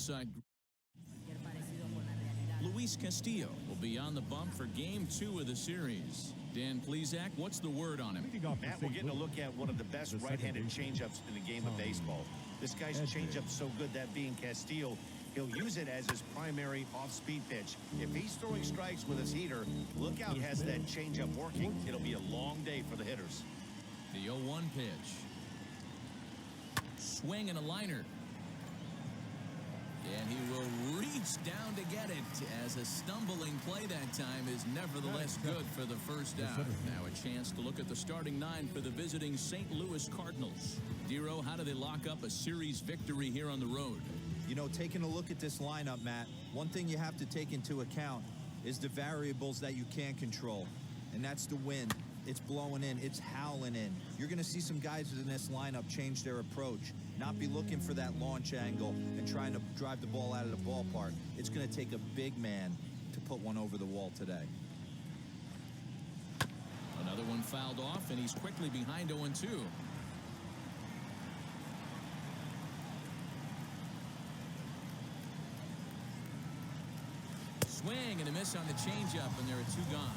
outside. Luis Castillo will be on the bump for Game 2 of the series. Dan Plesac, what's the word on him? Matt, we're getting a look at one of the best right-handed changeups in the game of baseball. This guy's changeup's so good, that being Castillo, he'll use it as his primary off-speed pitch. If he's throwing strikes with his heater, look out, has that changeup working. It'll be a long day for the hitters. The 0-1 pitch. Swing and a liner. And he will reach down to get it, as a stumbling play that time is nevertheless good for the first out. Now a chance to look at the starting nine for the visiting St. Louis Cardinals. Dero, how do they lock up a series victory here on the road? You know, taking a look at this lineup, Matt, one thing you have to take into account is the variables that you can't control, and that's the wind. It's blowing in, it's howling in. You're going to see some guys in this lineup change their approach, not be looking for that launch angle and trying to drive the ball out of the ballpark. It's going to take a big man to put one over the wall today. Another one fouled off, and he's quickly behind 0-2. Swing and a miss on the changeup, and there are two gone.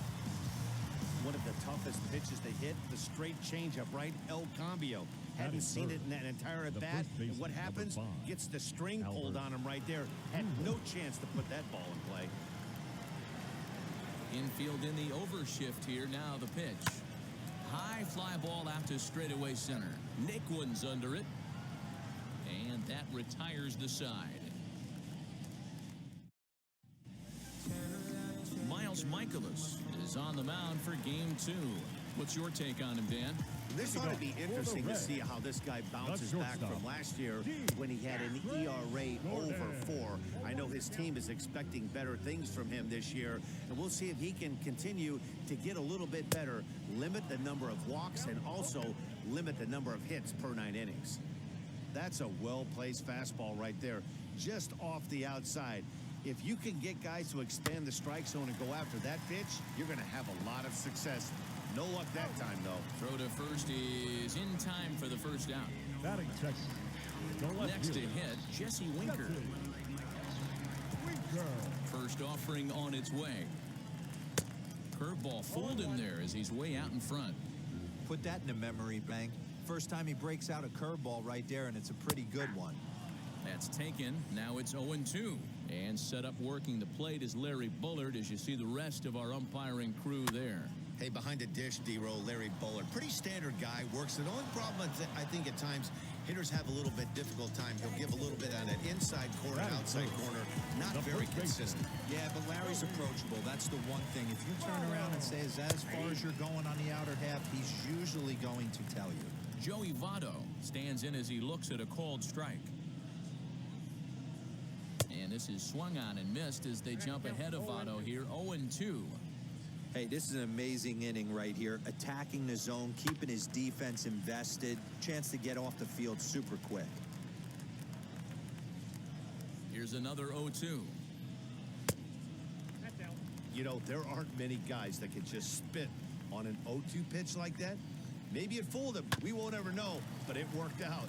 One of the toughest pitches they hit, the straight changeup, right? El Cambio. Hadn't seen it in that entire at-bat. And what happens? Gets the string pulled on him right there. Had no chance to put that ball in play. Infield in the overshift here. Now the pitch. High fly ball out to straightaway center. Nick Wood's under it. And that retires the side. Miles Michaelis is on the mound for Game 2. What's your take on him, Dan? This ought to be interesting to see how this guy bounces back from last year when he had an ERA over 4. I know his team is expecting better things from him this year, and we'll see if he can continue to get a little bit better, limit the number of walks, and also limit the number of hits per 9 innings. That's a well-placed fastball right there, just off the outside. If you can get guys to expand the strike zone and go after that pitch, you're going to have a lot of success. No luck that time, though. Throw to first is in time for the first out. Batting check. Next to hit, Jesse Winker. First offering on its way. Curveball fooled him there as he's way out in front. Put that in the memory bank. First time he breaks out a curveball right there, and it's a pretty good one. That's taken. Now it's 0-2. And set up working the plate is Larry Bullard, as you see the rest of our umpiring crew there. Hey, behind the dish, D-Row, Larry Bullard. Pretty standard guy, works it. The only problem I think at times hitters have a little bit difficult time. He'll give a little bit on that inside corner, outside corner. Not very consistent. Yeah, but Larry's approachable. That's the one thing. If you turn around and say, is that as far as you're going on the outer half, he's usually going to tell you. Joey Votto stands in as he looks at a called strike. And this is swung on and missed as they jump ahead of Votto here, 0-2. Hey, this is an amazing inning right here. Attacking the zone, keeping his defense invested. Chance to get off the field super quick. Here's another 0-2. You know, there aren't many guys that can just spit on an 0-2 pitch like that. Maybe it fooled him. We won't ever know, but it worked out.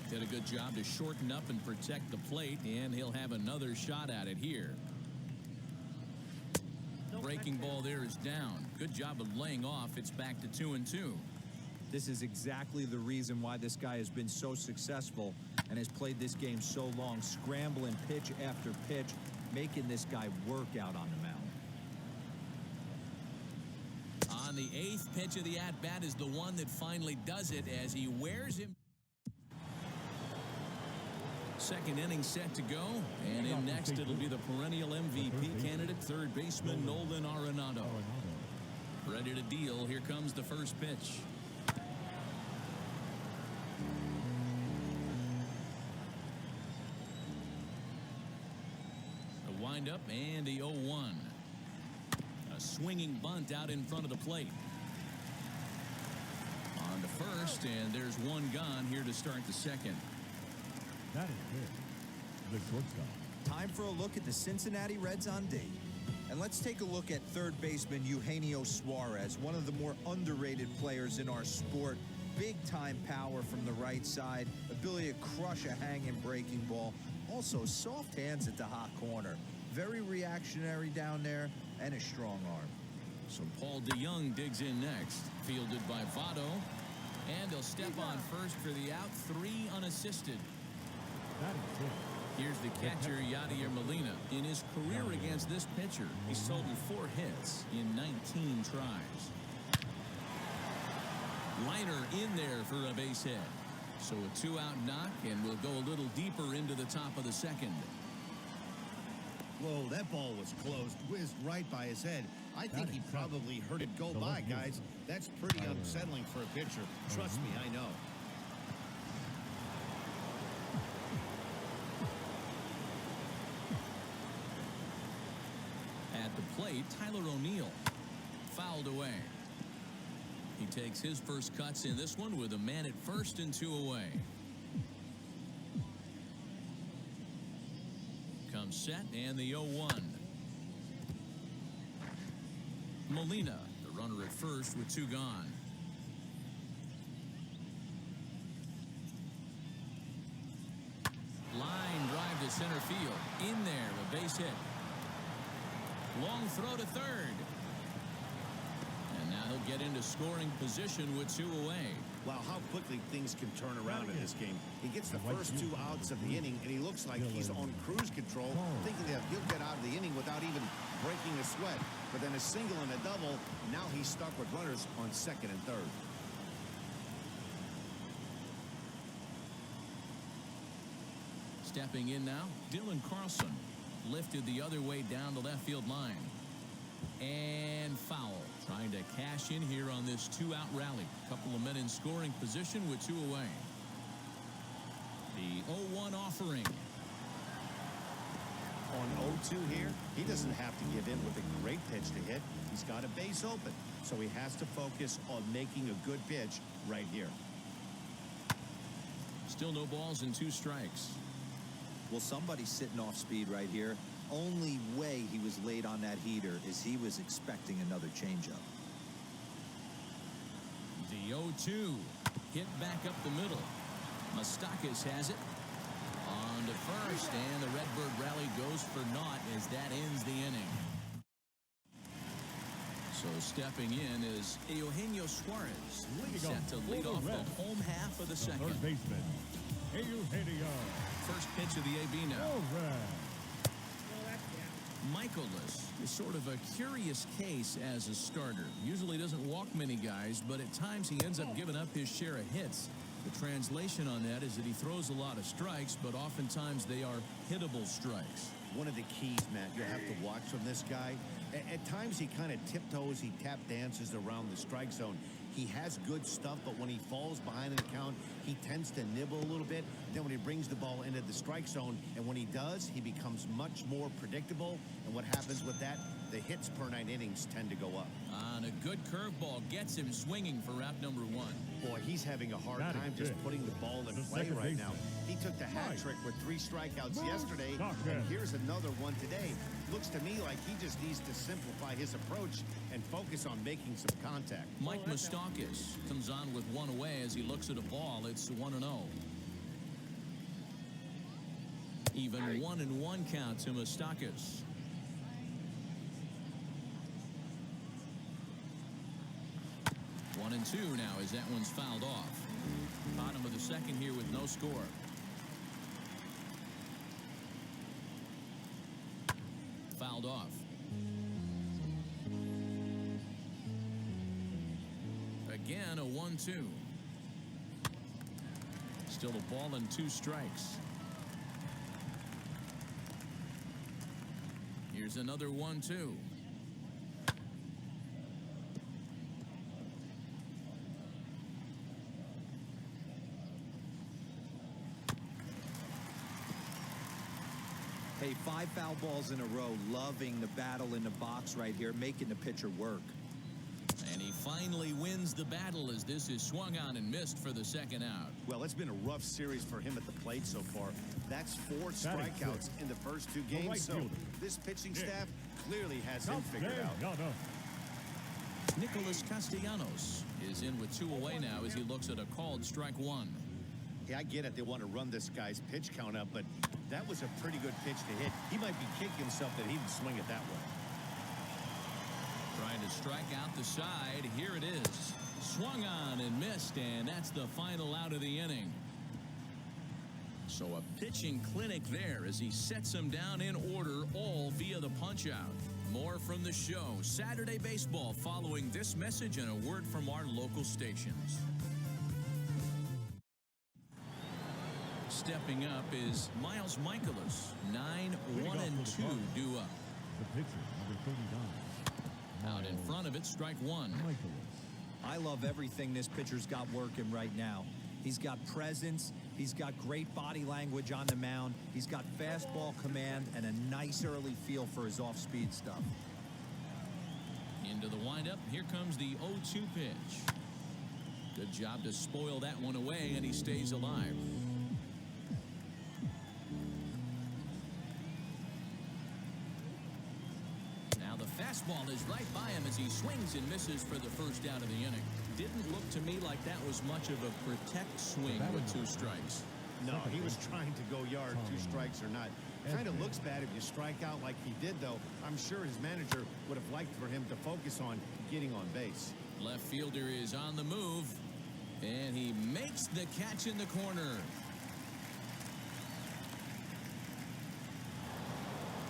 Did a good job to shorten up and protect the plate, and he'll have another shot at it here. Breaking ball there is down. Good job of laying off. It's back to 2-2. This is exactly the reason why this guy has been so successful and has played this game so long, scrambling pitch after pitch, making this guy work out on the mound. On the 8th pitch of the at-bat is the one that finally does it as he wears him. Second inning set to go, and in next it'll be the perennial MVP candidate, third baseman Nolan Arenado. Ready to deal. Here comes the first pitch. A windup and a 0-1. A swinging bunt out in front of the plate. On to first, and there's one gone here to start the second. That is good. The shortstop. Time for a look at the Cincinnati Reds on D. And let's take a look at third baseman Eugenio Suarez, one of the more underrated players in our sport. Big time power from the right side, ability to crush a hanging breaking ball, Also, soft hands at the hot corner. Very reactionary down there, and a strong arm. So Paul DeYoung digs in next. Fielded by Votto. And he'll step on first for the out. 3 unassisted. That is good. Here's the catcher, Yadier Molina. In his career against this pitcher, he's totaled 4 hits in 19 tries. Liner in there for a base hit. So a 2-out knock, and we'll go a little deeper into the top of the second. Whoa, that ball was close. Whizzed right by his head. I think he probably heard it go by, guys. That's pretty unsettling for a pitcher. Trust me, I know. At the plate, Tyler O'Neill. Fouled away. He takes his first cuts in this one with a man at first and 2 away. Comes set and the 0-1. Molina, the runner at first with 2 gone. Line drive to center field. In there, a base hit. Long throw to third. And now he'll get into scoring position with 2 away. Wow, how quickly things can turn around in this game. He gets the first 2 outs of the inning, and he looks like he's on cruise control, thinking that he'll get out of the inning without even breaking a sweat. But then a single and a double, now he's stuck with runners on second and third. Stepping in now, Dylan Carlson. Lifted the other way down the left field line. And foul. Trying to cash in here on this 2-out rally. Couple of men in scoring position with 2 away. The 0-1 offering. On 0-2 here, he doesn't have to give in with a great pitch to hit. He's got a base open, so he has to focus on making a good pitch right here. Still no balls and 2 strikes. Well, somebody's sitting off speed right here. Only way he was late on that heater is he was expecting another changeup. The 0-2 hit back up the middle. Moustakas has it on to first, and the Redbird rally goes for naught as that ends the inning. So stepping in is Eugenio Suarez, set to lead off the home half of the second. Third baseman, Eugenio. First pitch of the AB now. All right. Michaelis is sort of a curious case as a starter. Usually doesn't walk many guys, but at times he ends up giving up his share of hits. The translation on that is that he throws a lot of strikes, but oftentimes they are hittable strikes. One of the keys, Matt, you'll have to watch from this guy. At times he kind of tiptoes, he tap dances around the strike zone. He has good stuff, but when he falls behind an account, he tends to nibble a little bit. Then when he brings the ball into the strike zone, and when he does, he becomes much more predictable. And what happens with that? The hits per 9 innings tend to go up. And a good curveball gets him swinging for route number 1. Boy, he's having a hard time just putting the ball in play right now. He took the hat trick with 3 strikeouts yesterday, and here's another one today. Looks to me like he just needs to simplify his approach and focus on making some contact. Mike Moustakas comes on with 1 away as he looks at a ball. It's 1-0. Even 1-1 count to Moustakas. One and 2 now as that one's fouled off. Bottom of the second here with no score. Fouled off. Again, a 1-2. Still a ball and 2 strikes. Here's another 1-2. Hey, 5 foul balls in a row. Loving the battle in the box right here, making the pitcher work. And he finally wins the battle as this is swung on and missed for the second out. Well, it's been a rough series for him at the plate so far. That's 4 strikeouts in the first 2 games. So this pitching staff clearly has him figured out. Nicholas Castellanos is in with 2 away now as he looks at a called strike 1. Hey, I get it. They want to run this guy's pitch count up, but that was a pretty good pitch to hit. He might be kicking himself that he didn't swing it that way. Trying to strike out the side. Here it is. Swung on and missed, and that's the final out of the inning. So a pitching clinic there as he sets them down in order, all via the punch-out. More from the show. Saturday Baseball following this message and a word from our local stations. Stepping up is Miles Michaelis. 9-1-2 due up. The pitcher, number 39. Out in front of it, strike one. I love everything this pitcher's got working right now. He's got presence. He's got great body language on the mound. He's got fastball command and a nice early feel for his off-speed stuff. Into the windup. Here comes the 0-2 pitch. Good job to spoil that one away, and he stays alive. Now the fastball is right by him as he swings and misses for the first out of the inning. Didn't look to me like that was much of a protect swing with 2 strikes. No, he was trying to go yard, 2 strikes or not. Kind of looks bad if you strike out like he did, though. I'm sure his manager would have liked for him to focus on getting on base. Left fielder is on the move, and he makes the catch in the corner.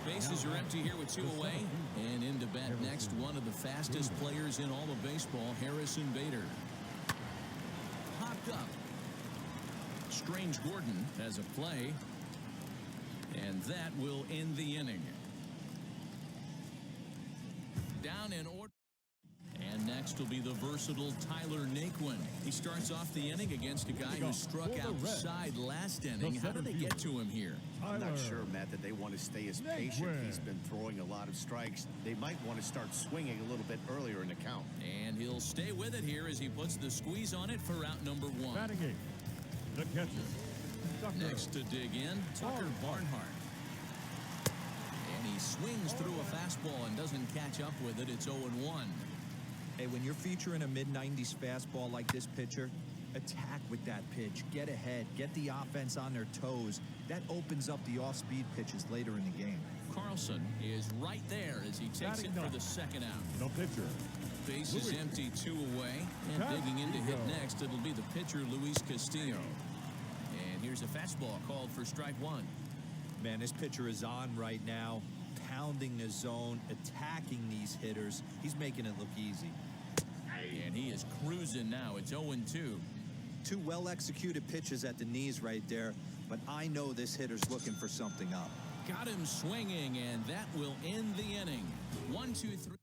Bases are empty here with 2 away. And in to bat next, one of the fastest players in all of baseball, Harrison Bader. Popped up. Strange Gordon has a play. And that will end the inning. Down in order. And next will be the versatile Tyler Naquin. He starts off the inning against a guy who struck out the side last inning. How did they get to him here? I'm not sure, Matt, that they want to stay as patient. He's been throwing a lot of strikes. They might want to start swinging a little bit earlier in the count. And he'll stay with it here as he puts the squeeze on it for route number 1. Batting 8, the catcher. Next to dig in, Tucker Barnhart. And he swings through a fastball and doesn't catch up with it. It's 0-1. Hey, when you're featuring a mid-90s fastball like this pitcher, attack with that pitch. Get ahead. Get the offense on their toes. That opens up the off-speed pitches later in the game. Carlson is right there as he takes it for the second out. No pitcher. Base is empty, 2 away. And digging in to hit next, it'll be the pitcher, Luis Castillo. And here's a fastball called for strike 1. Man, this pitcher is on right now, pounding the zone, attacking these hitters. He's making it look easy. And he is cruising now. It's 0-2. 2 well-executed pitches at the knees right there, but I know this hitter's looking for something up. Got him swinging, and that will end the inning. 1, 2, 3.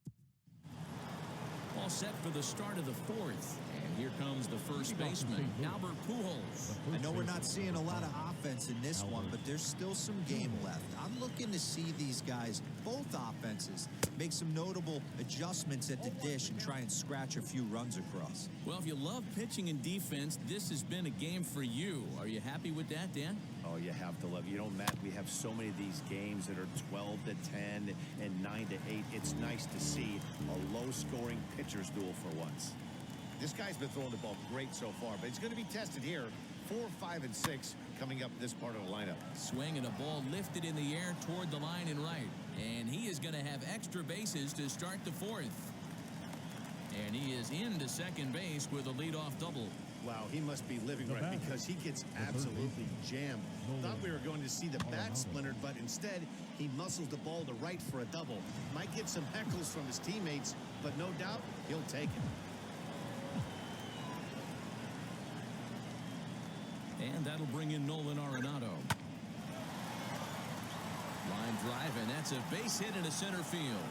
All set for the start of the 4th. And here comes the first baseman, Albert Pujols. I know we're not seeing a lot of offense in this one, but there's still some game left. I'm looking to see these guys, both offenses, make some notable adjustments at the dish and try and scratch a few runs across. Well, if you love pitching and defense, this has been a game for you. Are you happy with that, Dan? Oh, you have to love it. You know, Matt, we have so many of these games that are 12-10 and 9-8. It's nice to see a low-scoring pitcher's duel for once. This guy's been throwing the ball great so far, but it's going to be tested here. 4, 5, and 6 coming up this part of the lineup. Swing and a ball lifted in the air toward the line and right. And he is going to have extra bases to start the 4th. And he is into second base with a leadoff double. Wow, he must be living right because he gets absolutely jammed. Thought we were going to see the bat splintered, but instead he muscles the ball to right for a double. Might get some heckles from his teammates, but no doubt he'll take it. And that'll bring in Nolan Arenado. Line drive, and that's a base hit into center field.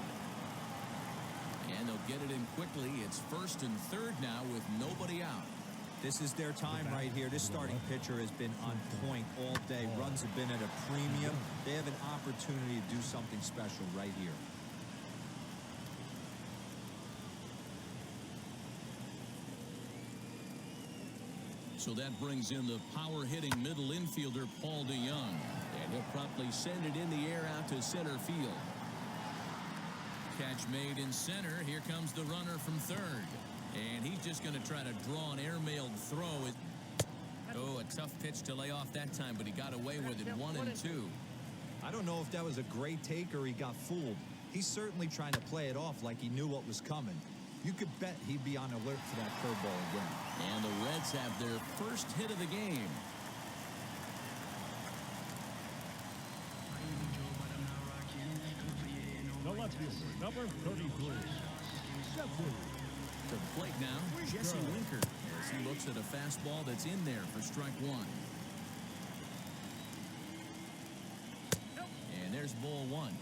And they'll get it in quickly. It's 1st and 3rd now with nobody out. This is their time right here. This starting pitcher has been on point all day. Runs have been at a premium. They have an opportunity to do something special right here. So that brings in the power-hitting middle infielder, Paul DeYoung. And he'll promptly send it in the air out to center field. Catch made in center. Here comes the runner from 3rd. And he's just going to try to draw an airmailed throw. Oh, a tough pitch to lay off that time, but he got away with it. 1-2. I don't know if that was a great take or he got fooled. He's certainly trying to play it off like he knew what was coming. You could bet he'd be on alert for that curveball again. And the Reds have their first hit of the game. The left fielder, number 33. To the plate now, Jesse Winker, as he looks at a fastball that's in there for strike one. And there's ball one.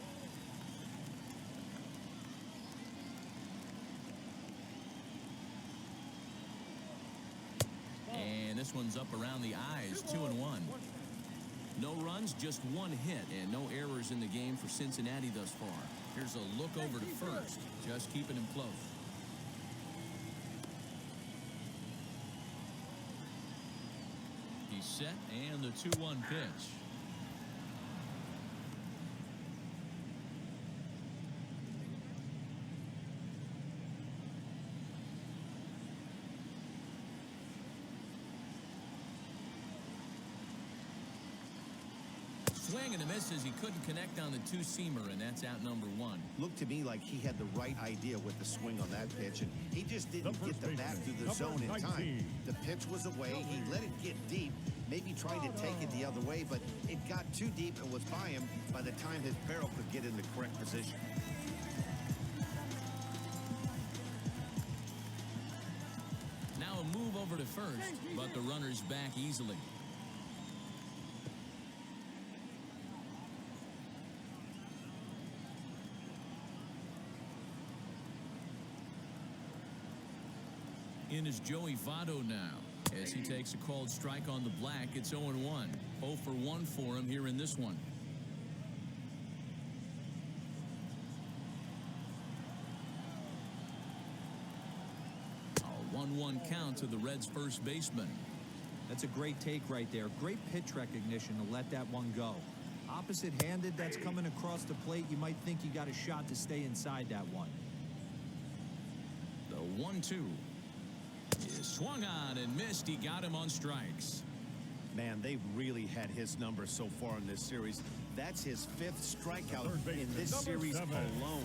And this one's up around the eyes, 2-1. No runs, just one hit, and no errors in the game for Cincinnati thus far. Here's a look over to first, just keeping him close. He's set, and the 2-1 pitch. Swing and a miss as he couldn't connect on the two-seamer, and that's out number one. Looked to me like he had the right idea with the swing on that pitch, and he just didn't get the bat through the zone in time. The pitch was away. He let it get deep, maybe tried to take it the other way, but it got too deep and was by him by the time his barrel could get in the correct position. Now a move over to first, but the runner's back easily. In is Joey Votto now, as he takes a called strike on the black. It's 0-1. 0 for 1 for him here in this one. A 1-1 count to the Reds' first baseman. That's a great take right there. Great pitch recognition to let that one go. Opposite-handed, that's coming across the plate. You might think you got a shot to stay inside that one. The 1-2. Is swung on and missed. He got him on strikes. Man, they've really had his number so far in this series. That's his 5th strikeout in this series alone.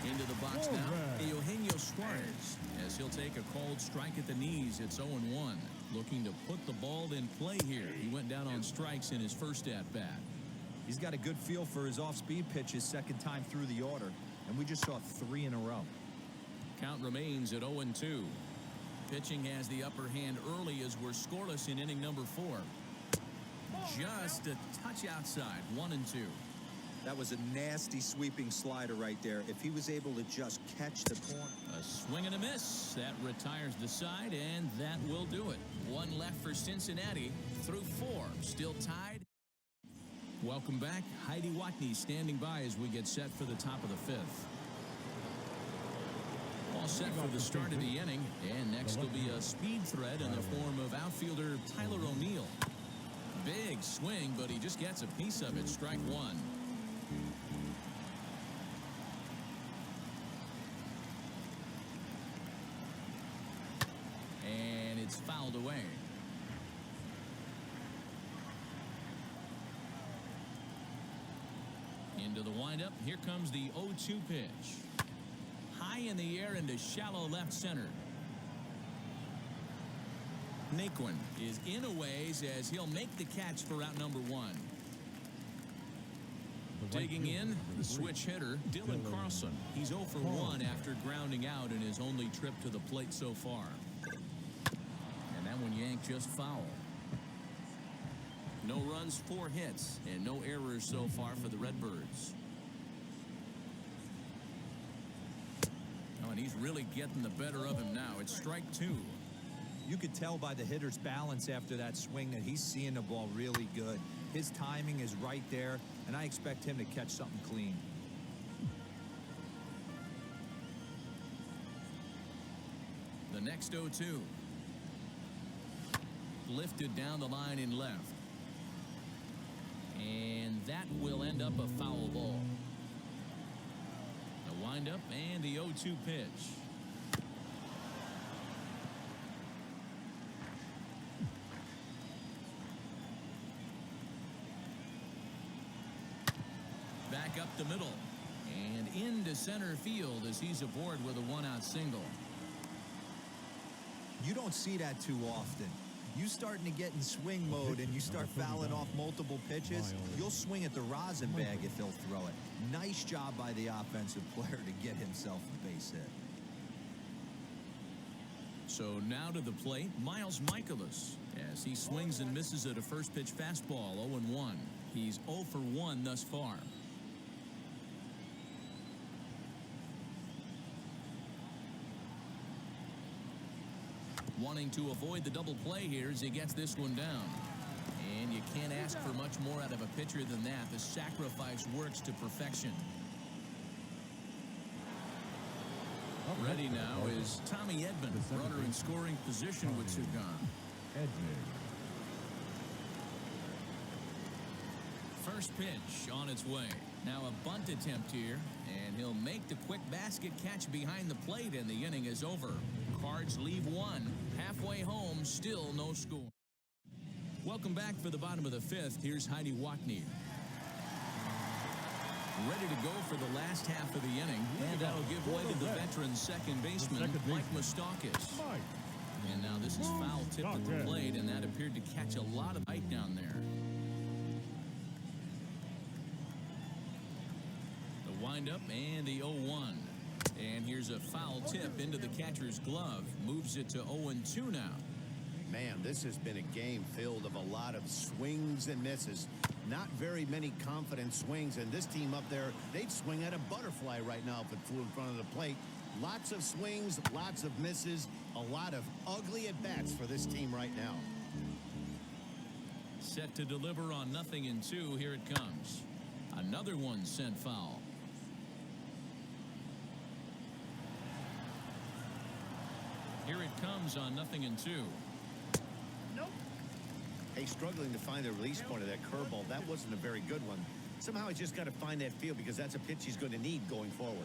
Into the box now, Eugenio Suarez, as he'll take a called strike at the knees. It's 0-1. Looking to put the ball in play here. He went down on strikes in his first at-bat. He's got a good feel for his off-speed pitches second time through the order, and we just saw 3 in a row. Count remains at 0-2. Pitching has the upper hand early as we're scoreless in inning number 4. Just a touch outside, 1-2. That was a nasty sweeping slider right there. If he was able to just catch the corner. A swing and a miss. That retires the side, and that will do it. 1 left for Cincinnati through 4. Still tied. Welcome back. Heidi Watney standing by as we get set for the top of the 5th. All set for the start of the inning, and next will be a speed threat in the form of outfielder Tyler O'Neill. Big swing, but he just gets a piece of it. Strike one. And it's fouled away. Into the windup. Here comes the 0-2 pitch. High in the air into shallow left center. Naquin is in a ways as he'll make the catch for out number 1. Digging in, the switch hitter, Dylan Carlson. He's 0 for 1 after grounding out in his only trip to the plate so far. And that one yanked just foul. No runs, 4 hits, and no errors so far for the Redbirds. Oh, and he's really getting the better of him now. It's strike 2. You could tell by the hitter's balance after that swing that he's seeing the ball really good. His timing is right there, and I expect him to catch something clean. The next 0-2. Lifted down the line in left. And that will end up a foul ball. The windup and the 0-2 pitch. back up the middle. And into center field as he's aboard with a one-out single. You don't see that too often. You starting to get in swing mode and you start fouling off multiple pitches, you'll swing at the rosin bag if he'll throw it. Nice job by the offensive player to get himself a base hit. So now to the plate, Miles Michaelis, as he swings and misses at a first pitch fastball, 0-1. He's 0 for 1 thus far. Wanting to avoid the double play here as he gets this one down. And you can't ask for much more out of a pitcher than that. The sacrifice works to perfection. Ready now is Tommy Edman, runner in scoring position with two gone. First pitch on its way. Now a bunt attempt here, and he'll make the quick basket catch behind the plate, and the inning is over. Cards leave one. Halfway home, still no score. Welcome back for the bottom of the fifth. Here's Heidi Watney. Ready to go for the last half of the inning, and that'll give way to the veteran second baseman, Mike Moustakas. And now this is foul tip at the plate, and that appeared to catch a lot of height down there. The windup and the 0-1. And here's a foul tip into the catcher's glove. Moves it to 0-2 now. Man, this has been a game filled of a lot of swings and misses. Not very many confident swings, and this team up there, they'd swing at a butterfly right now if it flew in front of the plate. Lots of swings, lots of misses, a lot of ugly at-bats for this team right now. Set to deliver on 0-2. Here it comes. Another one sent foul. Here it comes on 0-2. Nope. Hey, struggling to find the release point of that curveball. That wasn't a very good one. Somehow he's just got to find that feel because that's a pitch he's going to need going forward.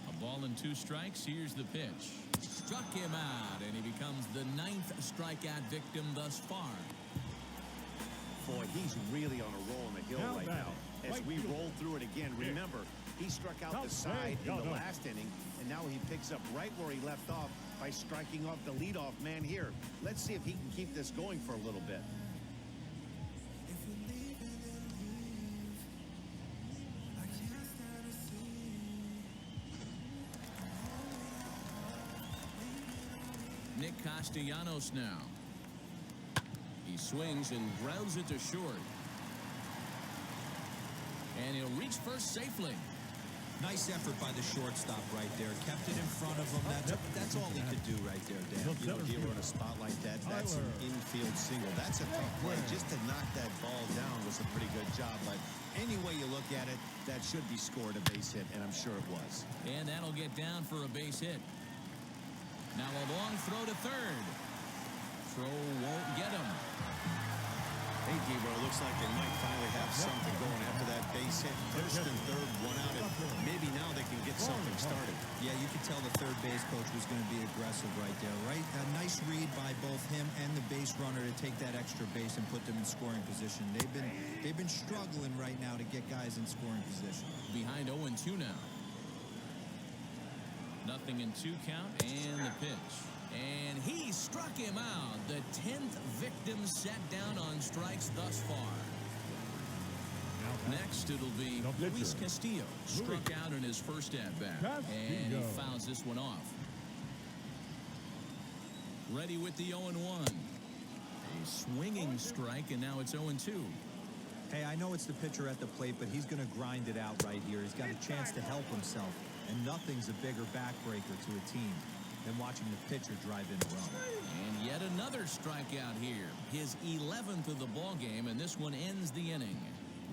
A ball and 2 strikes. Here's the pitch. Struck him out, and he becomes the 9th strikeout victim thus far. Boy, he's really on a roll in the hill right now. As we roll through it again, remember, he struck out the side in the last inning, and now he picks up right where he left off by striking off the leadoff man here. Let's see if he can keep this going for a little bit. Nick Castellanos now. He swings and grounds it to short. And he'll reach first safely. Nice effort by the shortstop right there. Kept it in front of him. That's all he could do right there, Dan. You know, dealer in a spot like that, that's an infield single. That's a tough play. Just to knock that ball down was a pretty good job. But any way you look at it, that should be scored a base hit, and I'm sure it was. And that'll get down for a base hit. Now a long throw to third. Throw won't get him. Hey, Debo, looks like they might finally have something going after that base hit. First and third, one out, and maybe now they can get something started. Yeah, you could tell the third base coach was going to be aggressive right there, right? A nice read by both him and the base runner to take that extra base and put them in scoring position. They've been struggling right now to get guys in scoring position. Behind 0-2 now. 0-2 count and the pitch. And he struck him out. The 10th victim set down on strikes thus far. Next, it'll be Luis Castillo. Struck out in his first at-bat. And he fouls this one off. Ready with the 0-1. A swinging strike, and now it's 0-2. Hey, I know it's the pitcher at the plate, but he's going to grind it out right here. He's got a chance to help himself. And nothing's a bigger backbreaker to a team than watching the pitcher drive in a run. And yet another strikeout here. His 11th of the ball game, and this one ends the inning.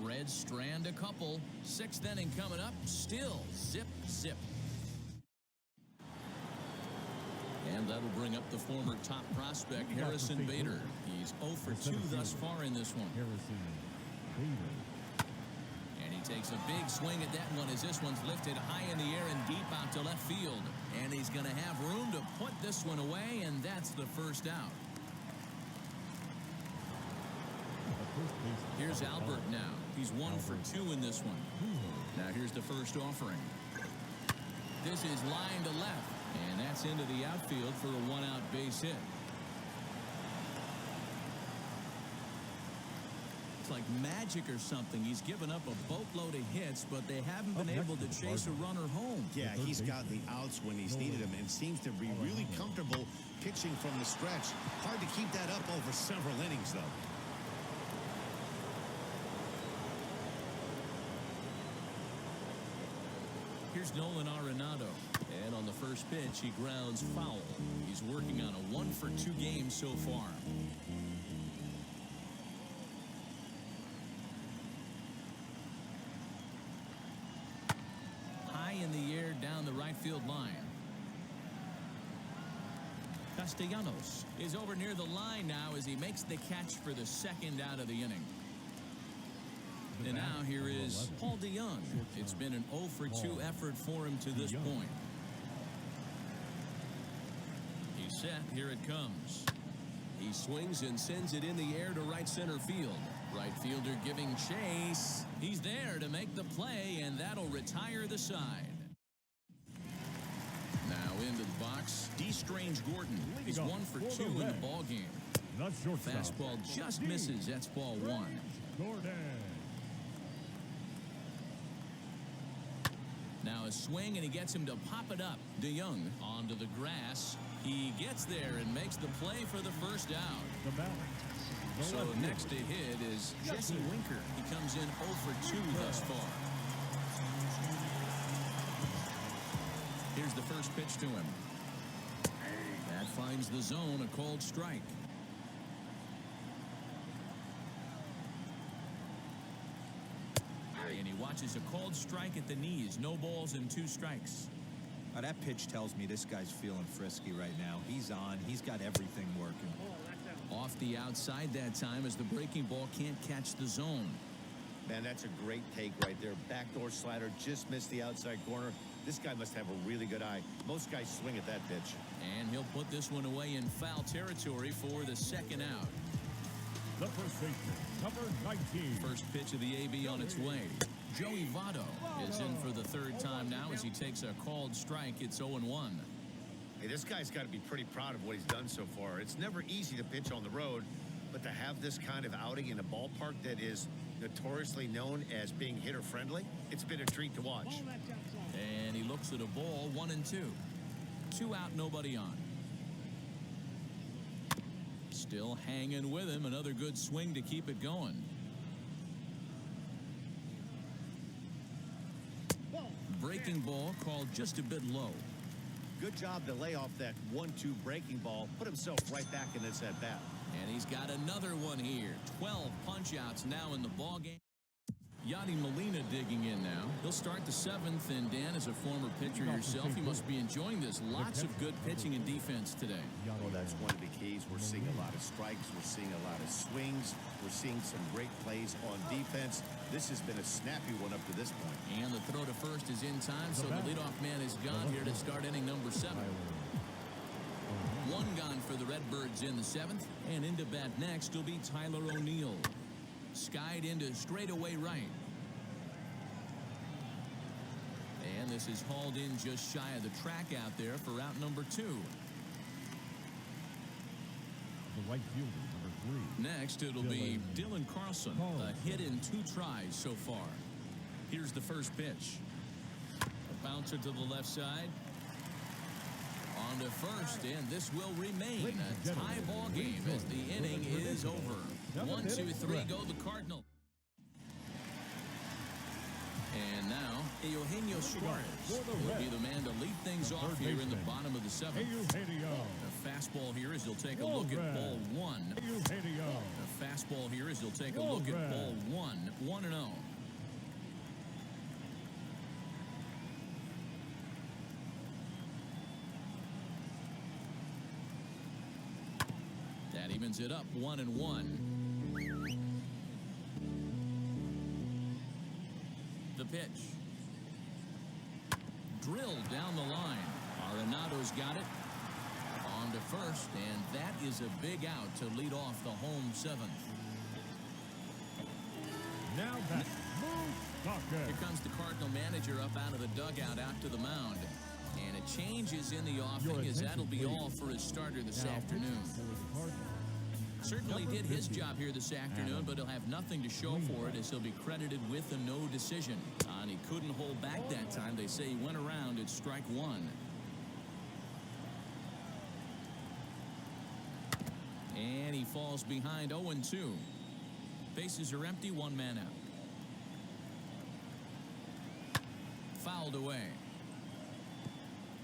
Reds strand a couple. 6th inning coming up. Still zip, zip. And that'll bring up the former top prospect, Harrison Bader. He's 0 for 2 thus far in this one. Harrison Bader. And he takes a big swing at that one as this one's lifted high in the air and deep out to left field. And he's going to have room to put this one away, and that's the first out. the first baseman. Here's Albert now. He's 1 for 2 in this one. Now here's the first offering. This is line to left, and that's into the outfield for a 1-out base hit. It's like magic or something. He's given up a boatload of hits, but they haven't been able to chase a runner home. Yeah, he's got the outs when he's needed them and seems to be really comfortable pitching from the stretch. Hard to keep that up over several innings, though. Here's Nolan Arenado. And on the first pitch, he grounds foul. He's working on a 1 for 2 game so far. High in the air down the right field line. Castellanos is over near the line now as he makes the catch for the second out of the inning. And now here is Paul DeYoung. It's been an 0 for 2 effort for him to this point. He's set. Here it comes. He swings and sends it in the air to right center field. Right fielder giving chase. He's there to make the play, and that'll retire the side. Now into the box, D. Strange Gordon. He's 1 for 2 in the ball game. Fastball just misses. That's ball 1. Now a swing, and he gets him to pop it up. DeYoung onto the grass. He gets there and makes the play for the first out. So next to hit is Jesse Winker. He comes in 0 for 2 thus far. Here's the first pitch to him. That finds the zone, a called strike. And he watches a called strike at the knees. No balls and 2 strikes. Now that pitch tells me this guy's feeling frisky right now. He's on. He's got everything working. Off the outside that time as the breaking ball can't catch the zone. Man, that's a great take right there. Backdoor slider just missed the outside corner. This guy must have a really good eye. Most guys swing at that pitch. And he'll put this one away in foul territory for the second out. The first baseman, number 19. First pitch of the AB on its way. Joey Votto is in for the 3rd time now as he takes a called strike. It's 0-1. Hey, this guy's got to be pretty proud of what he's done so far. It's never easy to pitch on the road, but to have this kind of outing in a ballpark that is notoriously known as being hitter-friendly, it's been a treat to watch. And he looks at a ball, 1-2. 2 out, nobody on. Still hanging with him. Another good swing to keep it going. Breaking ball called just a bit low. Good job to lay off that 1-2 breaking ball. Put himself right back in this at bat. And he's got another one here. 12 punch-outs now in the ball game. Yadi Molina digging in now. He'll start the 7th, and Dan, as a former pitcher yourself, you must be enjoying this. Lots of good pitching and defense today. Well, that's one of the keys. We're seeing a lot of strikes. We're seeing a lot of swings. We're seeing some great plays on defense. This has been a snappy one up to this point. And the throw to first is in time, so the leadoff man is gone here to start inning number 7. 1 gone for the Redbirds in the 7th, and into bat next will be Tyler O'Neill. Skied into straightaway right. And this is hauled in just shy of the track out there for out number 2. The right fielder, number 3. Next, it'll be Dylan Carlson. A hit in 2 tries so far. Here's the first pitch. A bouncer to the left side. On to first, and this will remain a tie ball game as the inning is over. 1, 2, 3 go the Cardinals. And now, Eugenio Suarez will be the man to lead things off here in the bottom of the 7th. The fastball here is he'll take a look at ball 1. The fastball here is he'll take a look at ball 1. 1-0. That evens it up 1-1. The pitch. Drilled down the line. Arenado's got it. On to first, and that is a big out to lead off the home 7th. Now back. Here comes the Cardinal manager up out of the dugout out to the mound. And a change is in the offing as that'll be all for his starter this afternoon. Certainly did his job here this afternoon, but he'll have nothing to show for it as he'll be credited with a no decision. And he couldn't hold back that time. They say he went around at strike one. And he falls behind 0-2. Bases are empty, one man out. Fouled away.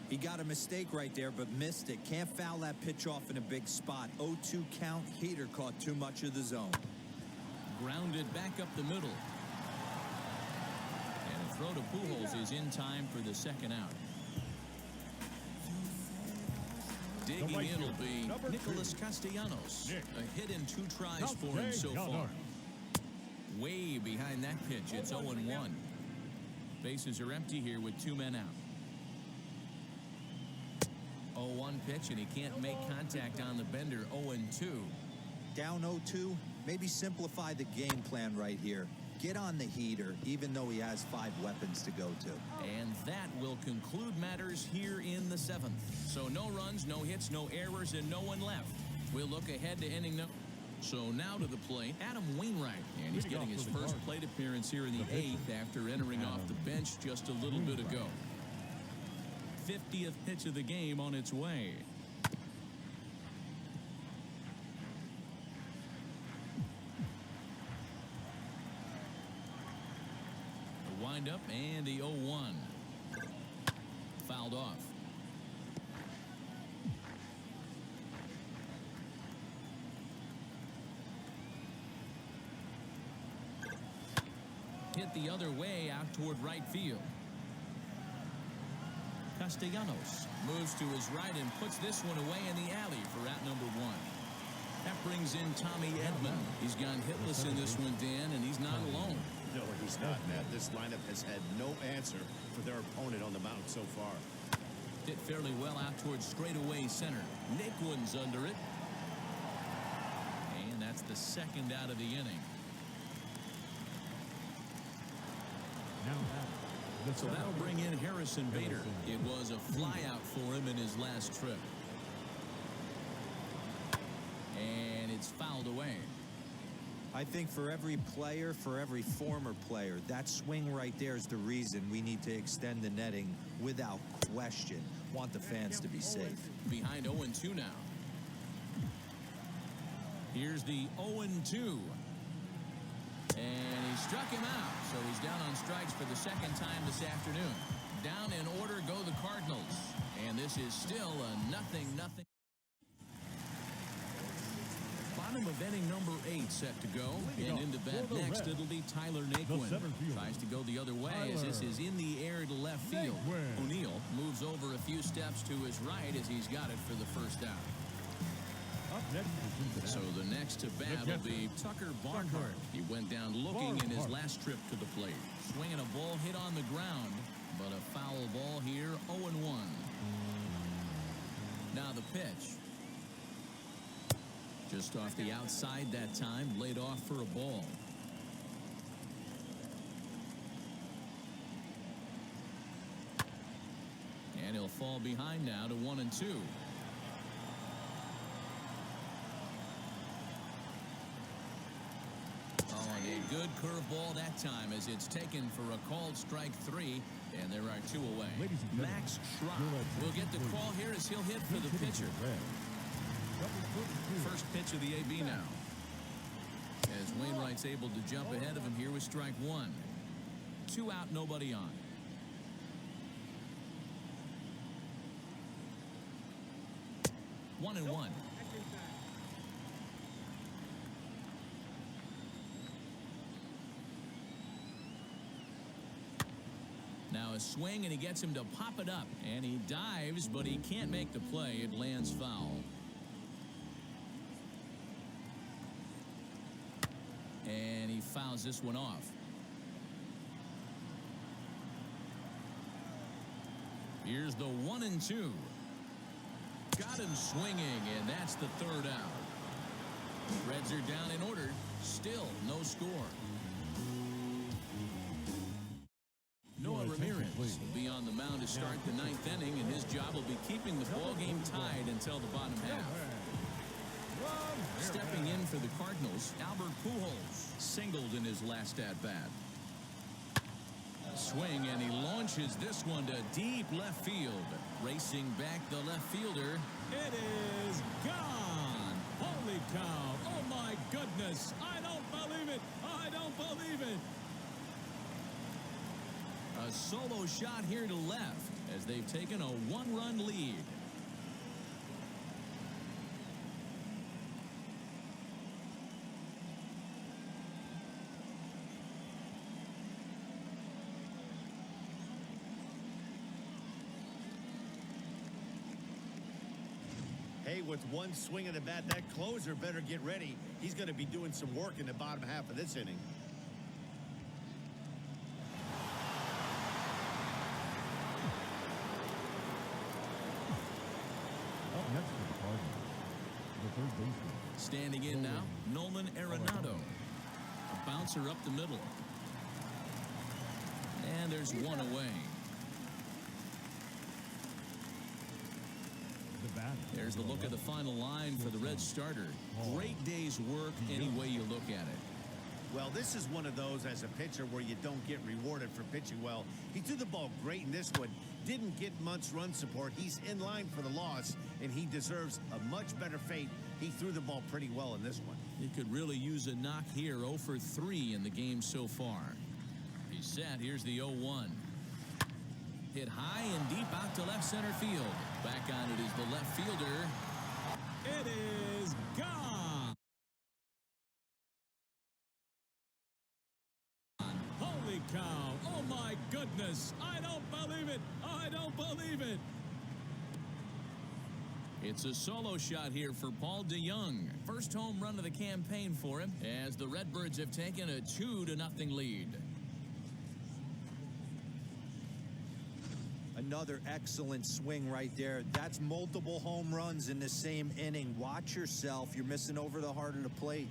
He got a mistake right there, but missed it. Can't foul that pitch off in a big spot. 0-2 count. Heater caught too much of the zone. Grounded back up the middle. And a throw to Pujols is in time for the second out. Digging in will be Nicholas Castellanos. A hit in 2 tries for him so far. Way behind that pitch. It's 0-1. Bases are empty here with 2 men out. 0-1 pitch, and he can't make contact on the bender. 0-2. Down 0-2. Maybe simplify the game plan right here. Get on the heater, even though he has 5 weapons to go to. And that will conclude matters here in the 7th. So no runs, no hits, no errors, and no one left. We'll look ahead to inning no. So now to the plate, Adam Wainwright. And he's getting his first plate appearance here in the 8th after entering off the bench just a little bit ago. 50th pitch of the game on its way. The windup and the 0-1. Fouled off. Hit the other way out toward right field. Castellanos moves to his right and puts this one away in the alley for out number 1. That brings in Tommy Edman. He's gone hitless in this one, Dan, and he's not alone. No, he's not, Matt. This lineup has had no answer for their opponent on the mound so far. Hit fairly well out towards straightaway center. Naquin's under it. And that's the second out of the inning. So that'll bring in Harrison Bader. It was a flyout for him in his last trip. And it's fouled away. I think for every player, for every former player, that swing right there is the reason we need to extend the netting without question. Want the fans to be safe. Behind 0-2 now. Here's the 0-2. And he struck him out, so he's down on strikes for the second time this afternoon. Down in order go the Cardinals, and this is still a 0-0. Bottom of inning number 8 set to go, and into bat next it'll be Tyler Naquin. Tries to go the other way as this is in the air to left field. O'Neill moves over a few steps to his right as he's got it for the first out. So the next to bat will be Tucker Barnhart. He went down looking in his last trip to the plate. Swinging a ball hit on the ground, but a foul ball here, 0-1. Now the pitch. Just off the outside that time, laid off for a ball. And he'll fall behind now to 1-2. A good curveball that time as it's taken for a called strike 3, and there are 2 away. Max Schrock will get the call here as he'll hit for the pitcher. First pitch of the AB now. As Wainwright's able to jump ahead of him here with strike 1. 2 out, nobody on. One and one. Now a swing, and he gets him to pop it up. And he dives, but he can't make the play. It lands foul. And he fouls this one off. Here's the 1-2. Got him swinging, and that's the third out. Reds are down in order. Still no score. Ramirez will be on the mound to start the ninth inning, and his job will be keeping the ball game tied until the bottom half. Stepping in for the Cardinals, Albert Pujols singled in his last at-bat. Swing, and he launches this one to deep left field. Racing back the left fielder. It is gone. Holy cow. Oh, my goodness. I don't believe it. I don't believe it. A solo shot here to left as they've taken a one-run lead. Hey, with one swing of the bat, that closer better get ready. He's going to be doing some work in the bottom half of this inning. Up next for the Cardinals, the third baseman. Standing in now, Nolan Arenado. A bouncer up the middle. And there's one away. There's the look of the final line for the Red starter. Great day's work any way you look at it. Well, this is one of those as a pitcher where you don't get rewarded for pitching well. He threw the ball great in this one. Didn't get much run support. He's in line for the loss, and he deserves a much better fate. He threw the ball pretty well in this one. He could really use a knock here. 0 for 3 in the game so far. He's set. Here's the 0-1. Hit high and deep out to left center field. Back on it is the left fielder. It is gone. Holy cow. Oh, my goodness. I don't believe it. I don't believe it. It's a solo shot here for Paul DeJong. First home run of the campaign for him as the Redbirds have taken a 2-0 lead. Another excellent swing right there. That's multiple home runs in the same inning. Watch yourself. You're missing over the heart of the plate.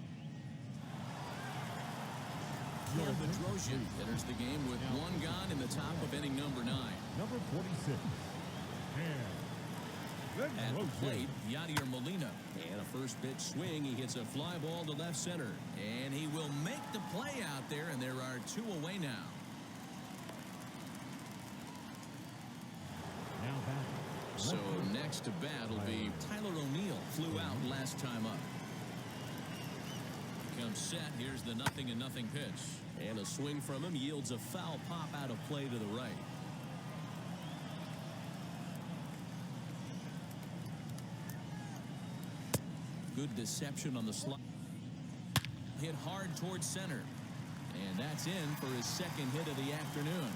Cam Bedrosian enters the game with one gone in the top of inning number 9. Number 46. At the plate, Yadier Molina. And a first pitch swing. He hits a fly ball to left center. And he will make the play out there, and there are 2 away now. So next to bat will be Tyler O'Neill. Flew out last time up. Comes set. Here's the 0-0 pitch. And a swing from him yields a foul pop out of play to the right. Good deception on the slide. Hit hard towards center. And that's in for his second hit of the afternoon.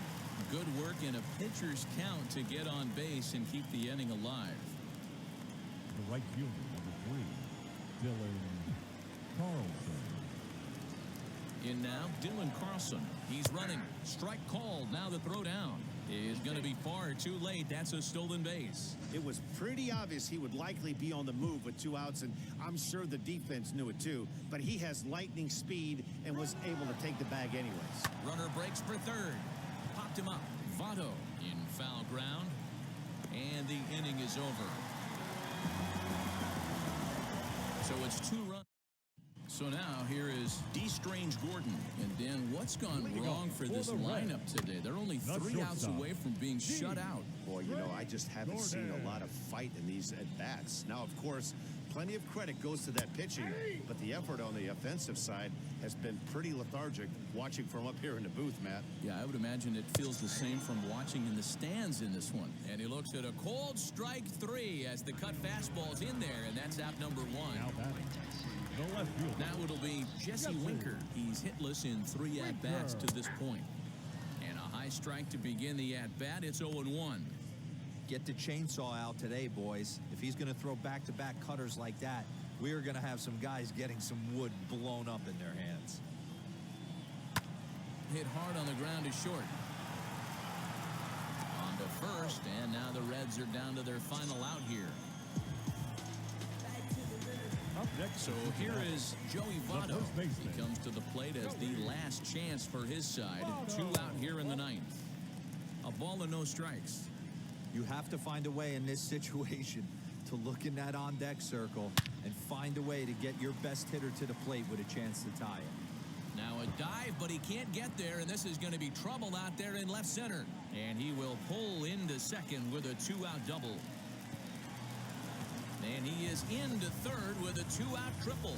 Good work in a pitcher's count to get on base and keep the inning alive. The right fielder, number 3, Dylan Carlson. In now, Dylan Carlson. He's running. Strike called. Now the throw down is going to be far too late. That's a stolen base. It was pretty obvious he would likely be on the move with 2 outs, and I'm sure the defense knew it too. But he has lightning speed and was able to take the bag anyways. Runner breaks for third. Popped him up. Votto in foul ground. And the inning is over. So it's 2 runs. So now here is D. Strange Gordon. And Dan, what's gone wrong for this lineup today? They're only 3 outs away from being shut out. Boy, you know, I just haven't seen a lot of fight in these at-bats. Now, of course, plenty of credit goes to that pitching, but the effort on the offensive side has been pretty lethargic watching from up here in the booth, Matt. Yeah, I would imagine it feels the same from watching in the stands in this one. And he looks at a cold strike 3 as the cut fastball's in there, and that's out number 1. Now it'll be Jesse Winker. He's hitless in 3 at-bats to this point. And a high strike to begin the at-bat. It's 0-1. Get the chainsaw out today, boys. If he's going to throw back-to-back cutters like that, we are going to have some guys getting some wood blown up in their hands. Hit hard on the ground is short. On to first, and now the Reds are down to their final out here. So here is Joey Votto. He comes to the plate as the last chance for his side. 2 out here in the 9th. A ball and no strikes. You have to find a way in this situation to look in that on-deck circle and find a way to get your best hitter to the plate with a chance to tie it. Now a dive, but he can't get there, and this is going to be trouble out there in left center. And he will pull into second with a 2-out double. And he is into third with a 2-out triple.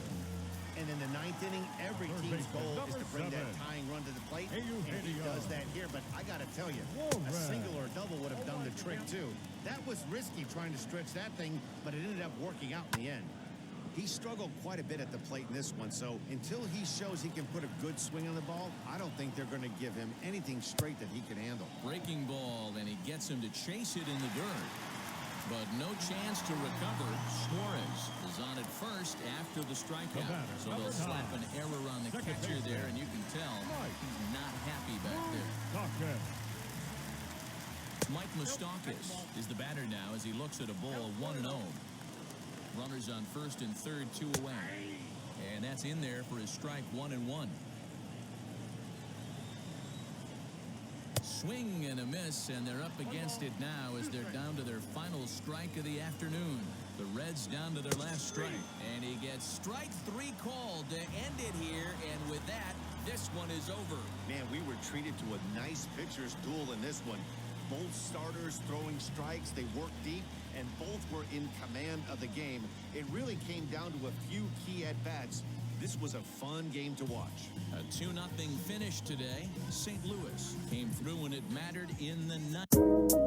And in the 9th inning, every team's goal is to bring that tying run to the plate, and he does that here. But I got to tell you, a single or a double would have done the trick, too. That was risky trying to stretch that thing, but it ended up working out in the end. He struggled quite a bit at the plate in this one, so until he shows he can put a good swing on the ball, I don't think they're going to give him anything straight that he can handle. Breaking ball, and he gets him to chase it in the dirt. But no chance to recover. Suarez is on at first after the strikeout. So they'll slap an error on the catcher there, and you can tell he's not happy back there. Mike Moustakas is the batter now as he looks at a ball 1-0. Runners on first and third, 2 away. And that's in there for his strike 1-1. Swing and a miss, and they're up against it now as they're down to their final strike of the afternoon. The Reds down to their last strike. And he gets strike 3 called to end it here, and with that, this one is over. Man, we were treated to a nice pitcher's duel in this one. Both starters throwing strikes. They worked deep, and both were in command of the game. It really came down to a few key at-bats. This was a fun game to watch. A 2-0 finish today. St. Louis came through when it mattered in the ninth.